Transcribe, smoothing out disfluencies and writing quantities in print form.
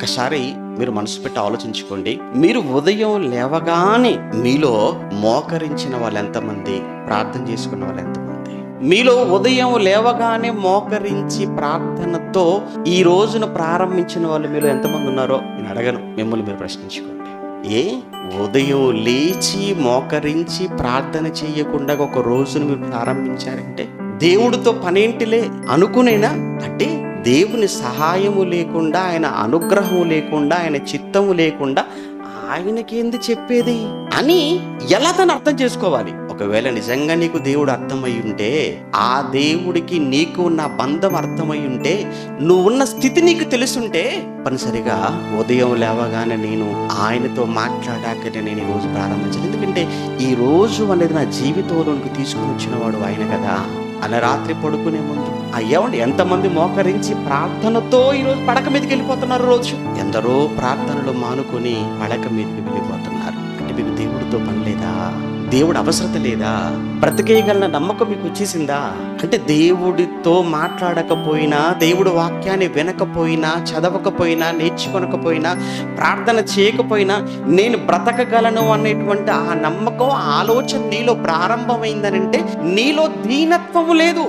ఒక్కసారి మీరు మనసు పెట్టి ఆలోచించుకోండి. మీరు ఉదయం లేవగానే మీలో మోకరించిన వాళ్ళు ఎంతమంది, ప్రార్థన చేసుకున్న వాళ్ళు ఎంతమంది? మీలో ఉదయం లేవగానే మోకరించి ప్రార్థనతో ఈ రోజును ప్రారంభించిన వాళ్ళు మీలో ఎంతమంది ఉన్నారో నేను అడగను, మిమ్మల్ని మీరు ప్రశ్నించుకోండి. ఉదయం లేచి మోకరించి ప్రార్థన చేయకుండా ఒక రోజును మీరు ప్రారంభించారంటే దేవుడితో పనేంటిలే అనుకునేనా? అంటే దేవుని సహాయము లేకుండా, ఆయన అనుగ్రహం లేకుండా, ఆయన చిత్తము లేకుండా ఆయనకేంది చెప్పేది అని ఎలా తను అర్థం చేసుకోవాలి? ఒకవేళ నిజంగా నీకు దేవుడు అర్థమై ఉంటే, ఆ దేవుడికి నీకు ఉన్న బంధం అర్థమై ఉంటే, నువ్వున్న స్థితి నీకు తెలుసుంటే, తప్పనిసరిగా ఉదయం లేవగానే నేను ఆయనతో మాట్లాడాకనే నేను ఈ రోజు ప్రారంభించాను. ఎందుకంటే ఈ రోజు అనేది నా జీవితంలోనికి తీసుకుని వచ్చిన వాడు ఆయన కదా. అలా రాత్రి పడుకునే ముందు అయ్యావండి ఎంతమంది మోకరించి ప్రార్థనతో ఈరోజు పడక మీదకి వెళ్ళిపోతున్నారు. రోజు ఎందరో ప్రార్థనలు మానుకొని పడక మీదకి వెళ్ళిపోతున్నారు. అంటే మీకు దేవుడితో పని లేదా? దేవుడు అవసరత లేదా? బ్రతికేయగలన నమ్మకం మీకు వచ్చేసిందా? అంటే దేవుడితో మాట్లాడకపోయినా, దేవుడు వాక్యాన్ని వినకపోయినా, చదవకపోయినా, నేర్చుకొనకపోయినా, ప్రార్థన చేయకపోయినా నేను బ్రతకగలను అనేటువంటి ఆ నమ్మకం, ఆలోచన నీలో ప్రారంభమైందనంటే నీలో దీనత్వము లేదు.